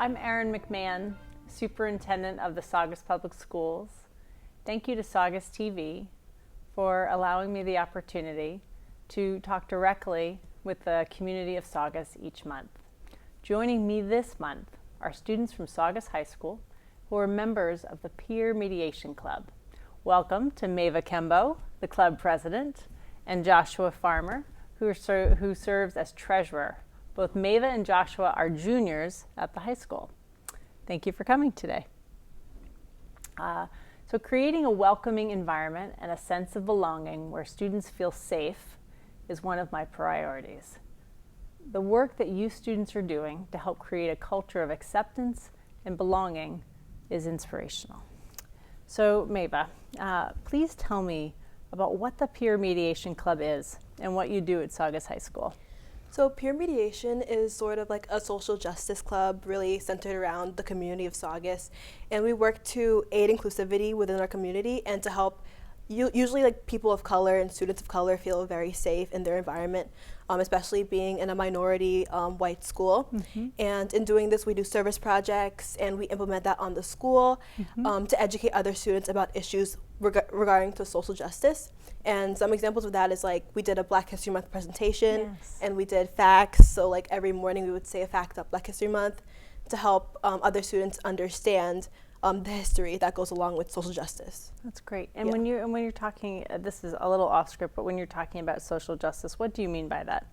I'm Erin McMahon, Superintendent of the Saugus Public Schools. Thank you to Saugus TV for allowing me the opportunity to talk directly with the community of Saugus each month. Joining me this month are students from Saugus High School who are members of the Peer Mediation Club. Welcome to Mava Kembo, the club president, and Joshua Farmer, who serves as treasurer. Both Mava and Joshua are juniors at the high school. Thank you for coming today. So creating a welcoming environment and a sense of belonging where students feel safe is one of my priorities. The work that you students are doing to help create a culture of acceptance and belonging is inspirational. So Mava, please tell me about what the Peer Mediation Club is and what you do at Saugus High School. So Peer Mediation is sort of like a social justice club really centered around the community of Saugus, and we work to aid inclusivity within our community and to help usually like people of color and students of color feel very safe in their environment, especially being in a minority white school. Mm-hmm. And in doing this, we do service projects and we implement that on the school to educate other students about issues regarding to social justice. And some examples of that is like we did a Black History Month presentation, and we did facts. So like every morning we would say a fact of Black History Month to help other students understand the history that goes along with social justice. That's great. And when you're talking, this is a little off script, but when you're talking about social justice, what do you mean by that?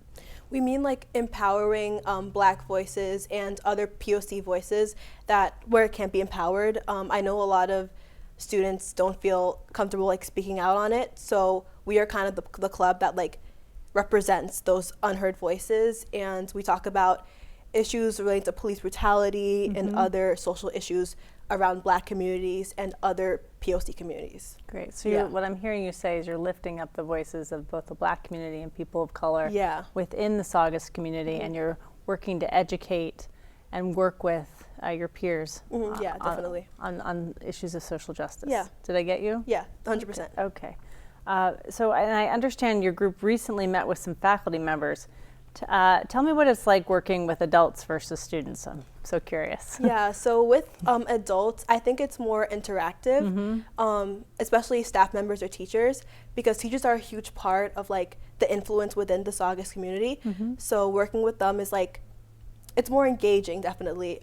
We mean like empowering Black voices and other POC voices where it can't be empowered. I know a lot of students don't feel comfortable like speaking out on it, so we are kind of the club that like represents those unheard voices, and we talk about issues relating to police brutality and other social issues around Black communities and other POC communities. Great. So what I'm hearing you say is you're lifting up the voices of both the Black community and people of color within the Saugus community, and you're working to educate and work with your peers definitely. On issues of social justice. Yeah. Did I get you? Yeah, 100%. Okay. So and I understand your group recently met with some faculty members. Tell me what it's like working with adults versus students. I'm so curious. Yeah, so with adults, I think it's more interactive, especially staff members or teachers, because teachers are a huge part of like the influence within the Saugus community. So working with them is like, it's more engaging, definitely.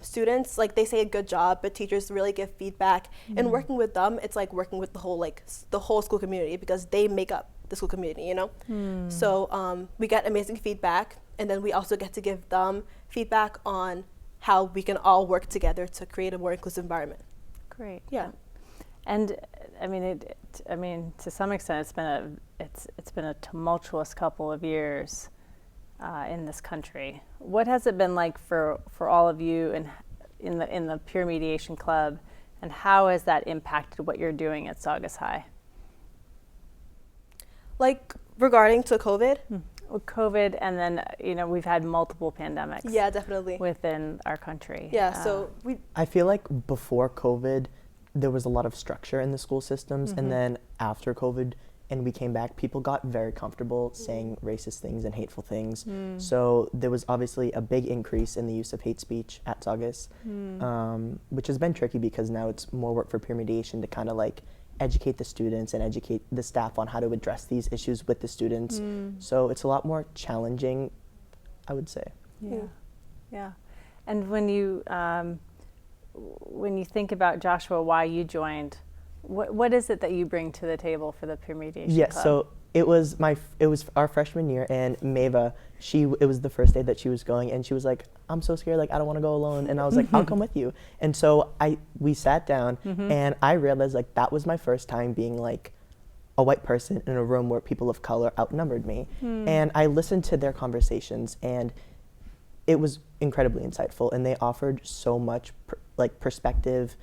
Students, like they say a good job, but teachers really give feedback. And working with them, it's like working with the whole school community, because they make up the school community, you know? So we get amazing feedback, and then we also get to give them feedback on how we can all work together to create a more inclusive environment. Great. Yeah. And I mean, to some extent, it's been a tumultuous couple of years in this country. What has it been like for all of you in the Peer Mediation Club, and how has that impacted what you're doing at Saugus High? Like regarding to COVID? Well, COVID, and then we've had multiple pandemics. Yeah, definitely. Within our country. Yeah, so I feel like before COVID, there was a lot of structure in the school systems, and then after COVID, and we came back, people got very comfortable saying racist things and hateful things. So there was obviously a big increase in the use of hate speech at Saugus, which has been tricky because now it's more work for peer mediation to kind of like educate the students and educate the staff on how to address these issues with the students. So it's a lot more challenging, I would say. Yeah. And when you think about, Joshua, why you joined, what is it that you bring to the table for the Peer Mediation Club? So it was our freshman year, and Mava, it was the first day that she was going, and she was like, I'm so scared, like I don't want to go alone. And I was like, I'll come with you. And so we sat down, and I realized like that was my first time being like a white person in a room where people of color outnumbered me. And I listened to their conversations, and it was incredibly insightful, and they offered so much perspective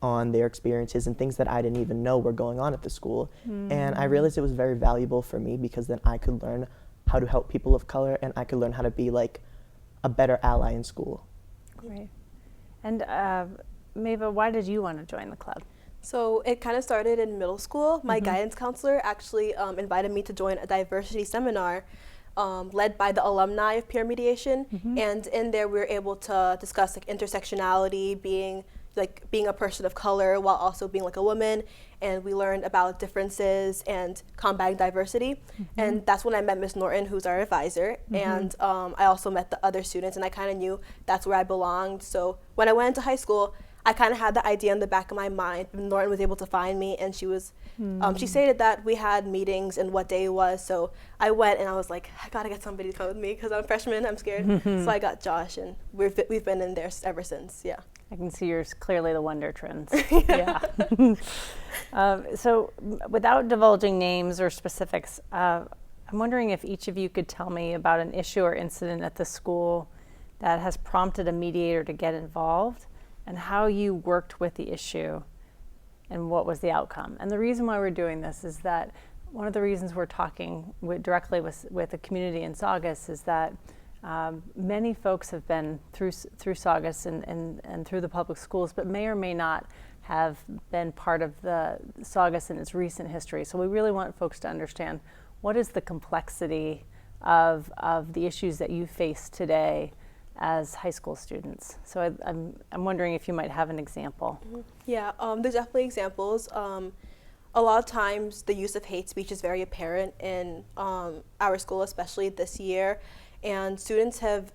on their experiences and things that I didn't even know were going on at the school. And I realized it was very valuable for me, because then I could learn how to help people of color, and I could learn how to be like a better ally in school. Great. And Mava, why did you want to join the club? So it kind of started in middle school. My guidance counselor actually invited me to join a diversity seminar led by the alumni of peer mediation, and in there we were able to discuss like intersectionality, being a person of color while also being like a woman, and we learned about differences and combating diversity. And that's when I met Ms. Norton, who's our advisor, and I also met the other students, and I kind of knew that's where I belonged. So when I went into high school, I kind of had the idea in the back of my mind. Norton was able to find me, and she was, she stated that we had meetings and what day it was. So I went, and I was like, I gotta get somebody to come with me because I'm a freshman. I'm scared. So I got Josh, and we've been in there ever since. Yeah. I can see yours clearly the Wonder Twins. Yeah. So without divulging names or specifics, I'm wondering if each of you could tell me about an issue or incident at the school that has prompted a mediator to get involved, and how you worked with the issue and what was the outcome. And the reason why we're doing this is that one of the reasons we're talking directly with the community in Saugus is that many folks have been through Saugus and through the public schools, but may or may not have been part of the Saugus in its recent history. So we really want folks to understand what is the complexity of the issues that you face today as high school students. So I'm wondering if you might have an example. Yeah, there's definitely examples. A lot of times the use of hate speech is very apparent in our school, especially this year. And students have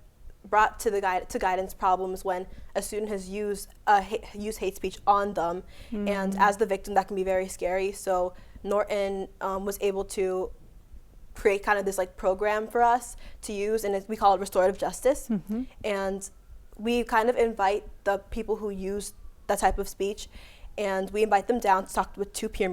brought to guidance problems when a student has used hate speech on them. And as the victim, that can be very scary. So Norton was able to create kind of this like program for us to use, and we call it restorative justice. And we kind of invite the people who use that type of speech, and we invite them down to talk with two peer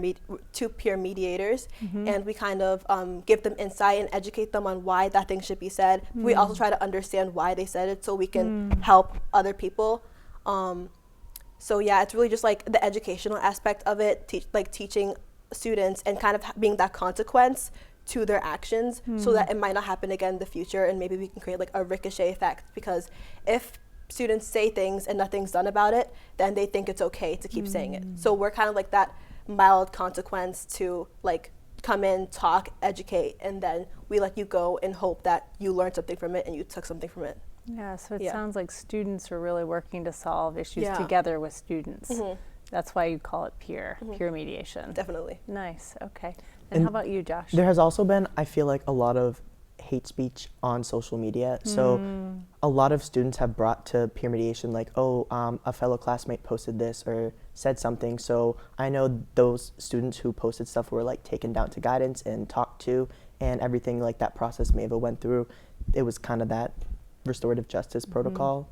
mediators, and we kind of give them insight and educate them on why that thing should be said. We also try to understand why they said it so we can help other people. So yeah, it's really just like the educational aspect of it, teaching students and kind of being that consequence to their actions so that it might not happen again in the future, and maybe we can create like a ricochet effect, because if students say things and nothing's done about it, then they think it's okay to keep saying it. So we're kind of like that mild consequence to like come in, talk, educate, and then we let you go and hope that you learned something from it and you took something from it. Yeah, so it sounds like students are really working to solve issues Yeah. together with students. That's why you call it peer mediation. Definitely. Nice, okay. And how about you, Josh? There has also been, I feel like, a lot of hate speech on social media. So a lot of students have brought to peer mediation like, oh, a fellow classmate posted this or said something. So I know those students who posted stuff were like taken down to guidance and talked to, and everything like that process Mava went through. It was kind of that restorative justice protocol.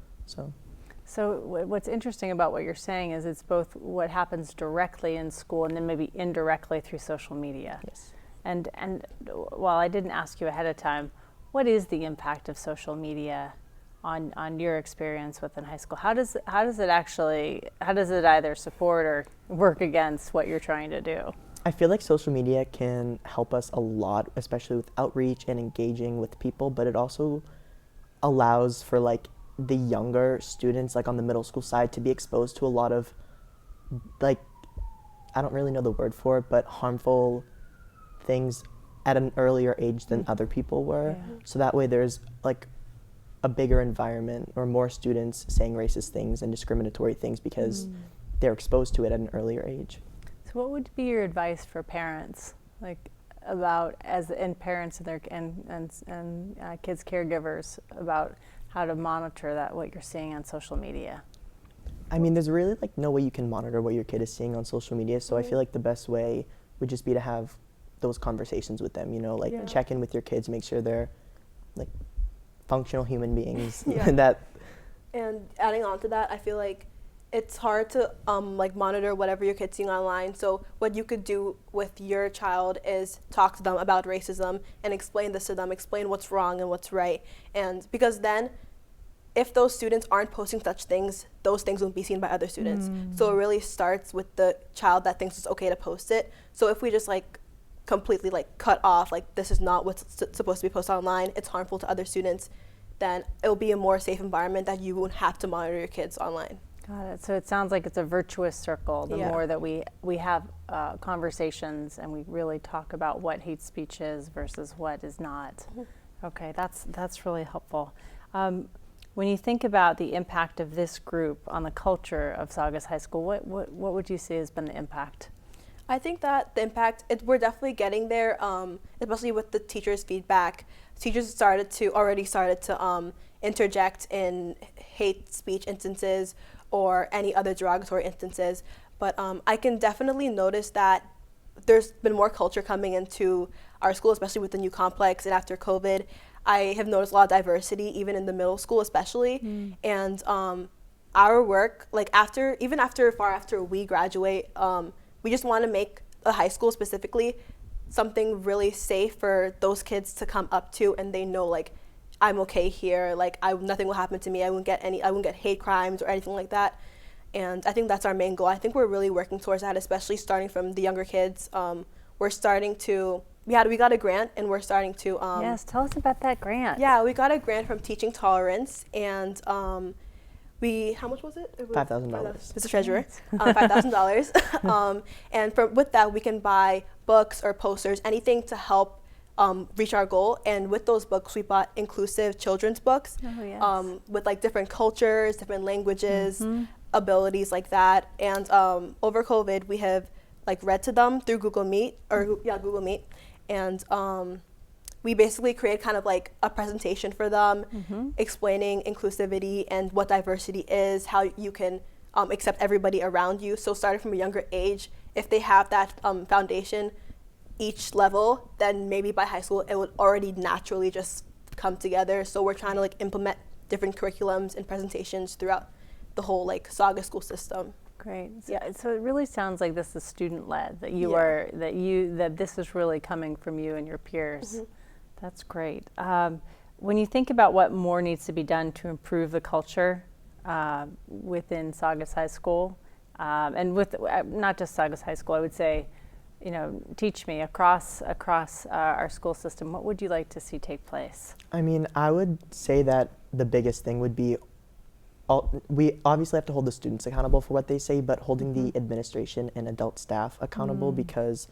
So what's interesting about what you're saying is it's both what happens directly in school and then maybe indirectly through social media. Yes. And while I didn't ask you ahead of time, what is the impact of social media on your experience within high school? How does it either support or work against what you're trying to do? I feel like social media can help us a lot, especially with outreach and engaging with people, but it also allows for like the younger students, like on the middle school side, to be exposed to a lot of, like, I don't really know the word for it, but harmful things at an earlier age than other people were. So that way there's like a bigger environment or more students saying racist things and discriminatory things because they're exposed to it at an earlier age. So what would be your advice for parents, like about parents and their kids caregivers about how to monitor that, what you're seeing on social media? I mean, there's really like no way you can monitor what your kid is seeing on social media. So I feel like the best way would just be to have those conversations with them, like check in with your kids, make sure they're like functional human beings. And adding on to that, I feel like it's hard to like monitor whatever your kid's seeing online. So what you could do with your child is talk to them about racism and explain this to them, explain what's wrong and what's right. And because then if those students aren't posting such things, those things won't be seen by other students. So it really starts with the child that thinks it's okay to post it. So if we just like completely like cut off, like this is not what's supposed to be posted online, it's harmful to other students, then it'll be a more safe environment that you won't have to monitor your kids online. Got it. So it sounds like it's a virtuous circle. The more that we have conversations and we really talk about what hate speech is versus what is not, Okay, that's really helpful. When you think about the impact of this group on the culture of Saugus High School, what would you say has been the impact? I think that the impact, we're definitely getting there, especially with the teachers' feedback. Teachers already started to interject in hate speech instances or any other derogatory instances. But I can definitely notice that there's been more culture coming into our school, especially with the new complex and after COVID. I have noticed a lot of diversity, even in the middle school especially. And our work, like far after we graduate, we just want to make a high school specifically something really safe for those kids to come up to, and they know, like, I'm okay here, like nothing will happen to me, I won't get hate crimes or anything like that. And I think that's our main goal. I think we're really working towards that, especially starting from the younger kids. We got a grant, and we're starting to yes, tell us about that grant. Yeah, we got a grant from Teaching Tolerance, and how much was it? $5,000. Mr. Treasurer, $5,000. And with that, we can buy books or posters, anything to help reach our goal. And with those books, we bought inclusive children's books. Oh, yes. With like different cultures, different languages, abilities like that. And over COVID, we have like read to them through Google Meet. And we basically create kind of like a presentation for them, explaining inclusivity and what diversity is, how you can accept everybody around you. So starting from a younger age, if they have that foundation each level, then maybe by high school it would already naturally just come together. So we're trying to like implement different curriculums and presentations throughout the whole like Saugus school system. Great. So it really sounds like this is student-led, that this is really coming from you and your peers. That's great. When you think about what more needs to be done to improve the culture within Saugus High School, and with not just Saugus High School, I would say, teach me across our school system, what would you like to see take place? I mean, I would say that the biggest thing would be we obviously have to hold the students accountable for what they say, but holding the administration and adult staff accountable, because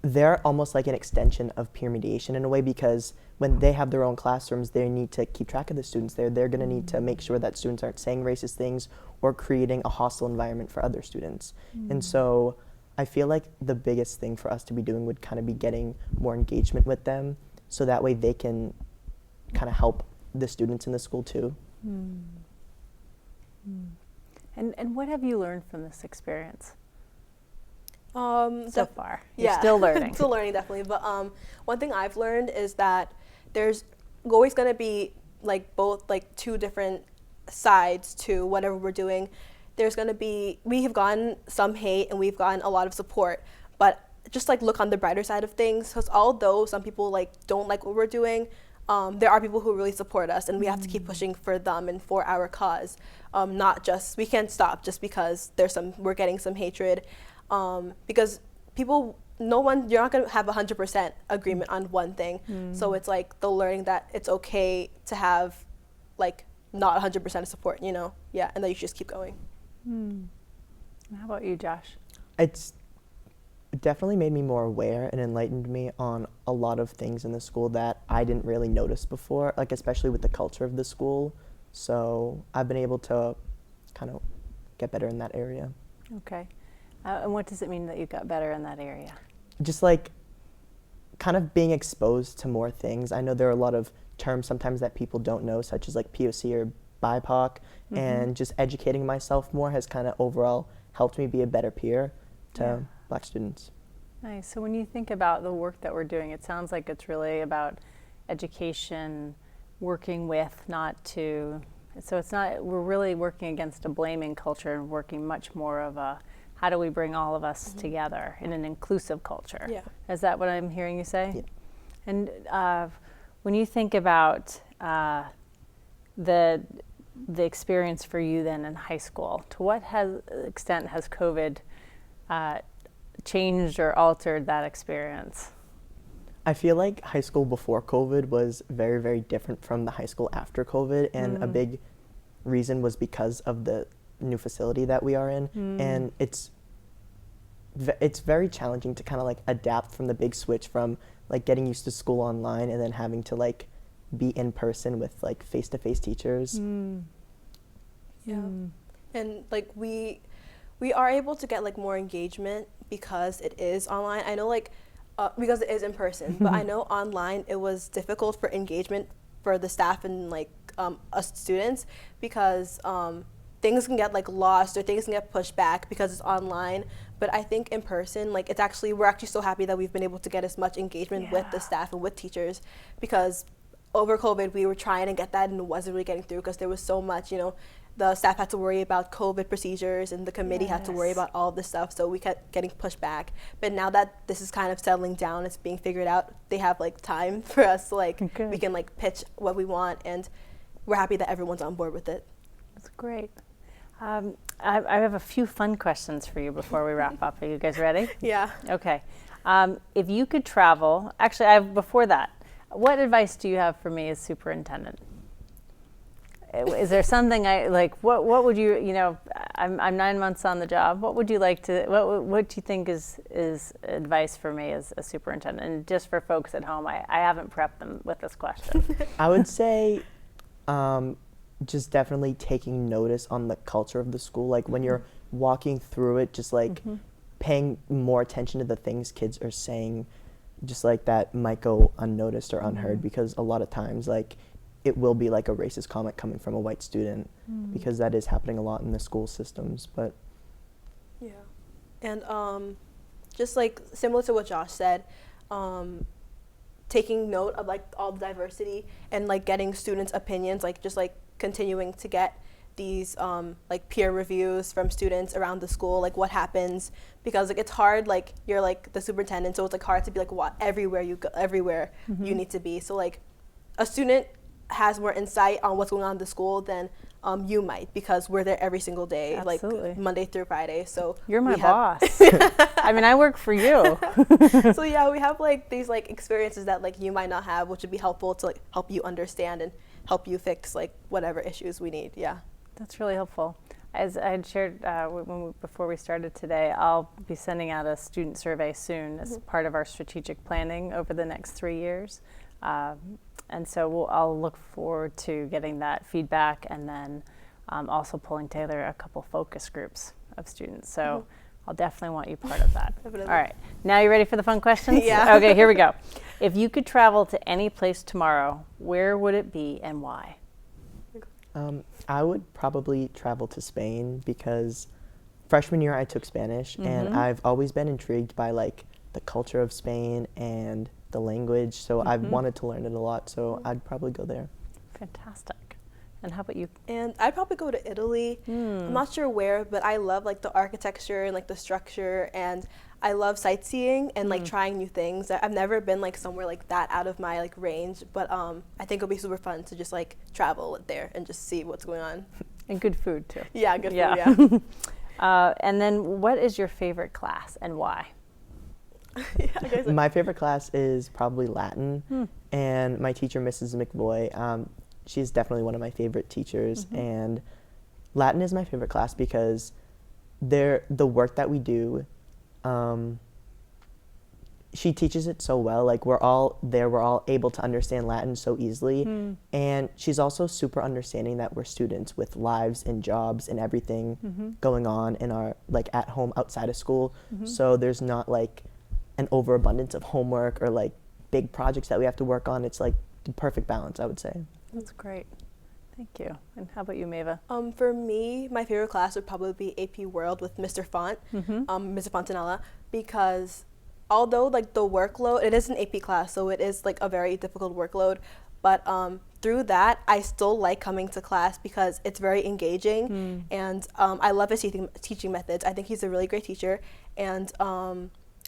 they're almost like an extension of peer mediation in a way, because when they have their own classrooms, they need to keep track of the students there. They're going to need to make sure that students aren't saying racist things or creating a hostile environment for other students. And so I feel like the biggest thing for us to be doing would kind of be getting more engagement with them, so that way they can kind of help the students in the school too. And what have you learned from this experience So far? You're still learning. Still learning, definitely. But one thing I've learned is that there's always going to be like both like two different sides to whatever we're doing. We have gotten some hate and we've gotten a lot of support, but just like look on the brighter side of things, because although some people like don't like what we're doing, there are people who really support us, and we have to keep pushing for them and for our cause. We can't stop just because we're getting some hatred, because you're not going to have 100% agreement on one thing. So it's like the learning that it's okay to have like not 100% of support, and that you should just keep going. How about you, Josh? It's definitely made me more aware and enlightened me on a lot of things in the school that I didn't really notice before, like especially with the culture of the school. So I've been able to kind of get better in that area. Okay. And what does it mean that you got better in that area? Just like kind of being exposed to more things. I know there are a lot of terms sometimes that people don't know, such as like POC or BIPOC, and just educating myself more has kind of overall helped me be a better peer to Black students. Nice. So when you think about the work that we're doing, it sounds like it's really about education, working with, not to. So it's not. We're really working against a blaming culture and working much more of a how do we bring all of us together in an inclusive culture. Yeah. Is that what I'm hearing you say? Yeah. And when you think about the experience for you then in high school, to what extent has COVID changed or altered that experience? I feel like high school before COVID was very, very different from the high school after COVID, and a big reason was because of the new facility that we are in, and it's very challenging to kind of like adapt from the big switch from like getting used to school online and then having to like be in person with like face-to-face teachers. Yeah. And like we are able to get like more engagement because it is online. I know like because it is in person, but I know online it was difficult for engagement for the staff and like us students because things can get like lost or things can get pushed back because it's online. But I think in person, like we're actually so happy that we've been able to get as much engagement with the staff and with teachers, because over COVID we were trying to get that and it wasn't really getting through because there was so much, the staff had to worry about COVID procedures and the committee had to worry about all of this stuff, so we kept getting pushed back. But now that this is kind of settling down, it's being figured out, they have like time for us to like, we can like pitch what we want, and we're happy that everyone's on board with it. That's great. I have a few fun questions for you before we wrap up. Are you guys ready? Yeah. Okay. If you could travel, actually, before that, what advice do you have for me as superintendent? Is there something what would you, I'm 9 months on the job. What would you like to, what do you think is advice for me as a superintendent? And just for folks at home, I haven't prepped them with this question. I would say just definitely taking notice on the culture of the school. Like when you're walking through it, just like paying more attention to the things kids are saying, just like that might go unnoticed or unheard, because a lot of times like it will be like a racist comment coming from a white student, because that is happening a lot in the school systems. But yeah, and just like similar to what Josh said, taking note of like all the diversity and like getting students' opinions, like just like continuing to get these like peer reviews from students around the school, like what happens, because like it's hard, like you're like the superintendent, so it's like hard to be like everywhere you go, everywhere you need to be. So like a student has more insight on what's going on in the school than you might, because we're there every single day. Absolutely. Like Monday through Friday. So you're my boss. I mean, I work for you. So yeah, we have like these like experiences that like you might not have, which would be helpful to like help you understand and help you fix like whatever issues we need. Yeah. That's really helpful. As I had shared before we started today, I'll be sending out a student survey soon as part of our strategic planning over the next 3 years. And so I'll look forward to getting that feedback, and then also pulling together a couple focus groups of students. So I'll definitely want you part of that. All right. Now you ready for the fun questions? Yeah. Okay, here we go. If you could travel to any place tomorrow, where would it be and why? I would probably travel to Spain, because freshman year I took Spanish, and I've always been intrigued by like the culture of Spain and the language, so I've wanted to learn it a lot, so I'd probably go there. Fantastic. And how about you? And I'd probably go to Italy. I'm not sure where, but I love like the architecture and like the structure, and I love sightseeing and like trying new things. I've never been like somewhere like that out of my like range, but I think it'll be super fun to just like travel there and just see what's going on. And good food too. Yeah, good food, yeah. And then what is your favorite class and why? My favorite class is probably Latin, and my teacher, Mrs. McVoy, she's definitely one of my favorite teachers, and Latin is my favorite class because the work that we do, she teaches it so well. Like we're all able to understand Latin so easily, and she's also super understanding that we're students with lives and jobs and everything going on in our like at home outside of school. So there's not like an overabundance of homework or like big projects that we have to work on. It's like the perfect balance, I would say. That's great. Thank you. And how about you, Maeva? For me, my favorite class would probably be AP World with Mr. Font, Mr. Fontanella, because although like the workload, it is an AP class, so it is like a very difficult workload, but through that, I still like coming to class because it's very engaging, and I love his teaching methods. I think he's a really great teacher, and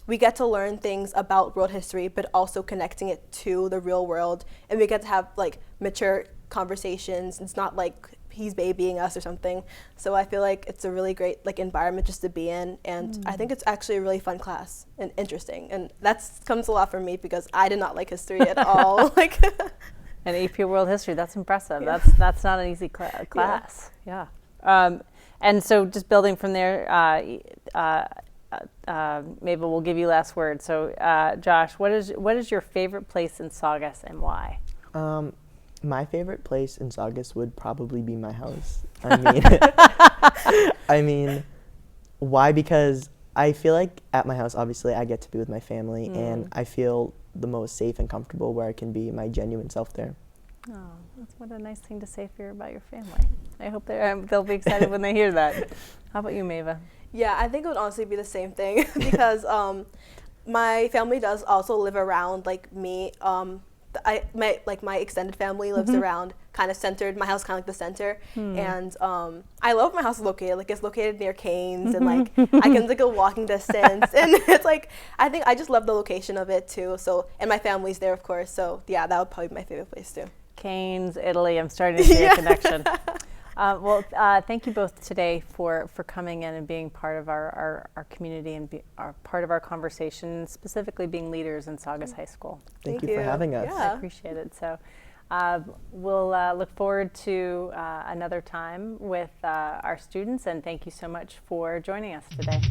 we get to learn things about world history, but also connecting it to the real world, and we get to have like mature conversations. It's not like he's babying us or something. So I feel like it's a really great like environment just to be in, and I think it's actually a really fun class and interesting, and that comes a lot from me because I did not like history at all. Like, and AP World History, that's impressive. Yeah. That's not an easy class. Yeah. And so just building from there, maybe we'll give you last word. So, Josh, what is your favorite place in Saugus and why? My favorite place in Saugus would probably be my house. I mean, why? Because I feel like at my house, obviously, I get to be with my family, and I feel the most safe and comfortable where I can be my genuine self there. Oh, that's what a nice thing to say about your family. I hope they'll be excited when they hear that. How about you, Maeva? Yeah, I think it would honestly be the same thing because my family does also live around like me. My extended family lives around, kind of centered. My house kind of like the center, and I love my house is located. Like it's located near Canes, and like I can like a walking distance, and it's like I think I just love the location of it too. So and my family's there, of course. So yeah, that would probably be my favorite place too. Canes, Italy. I'm starting to see a connection. Thank you both today for coming in and being part of our community and part of our conversation, specifically being leaders in Saugus High School. Thank you for having us. Yeah. I appreciate it. So we'll look forward to another time with our students, and thank you so much for joining us today.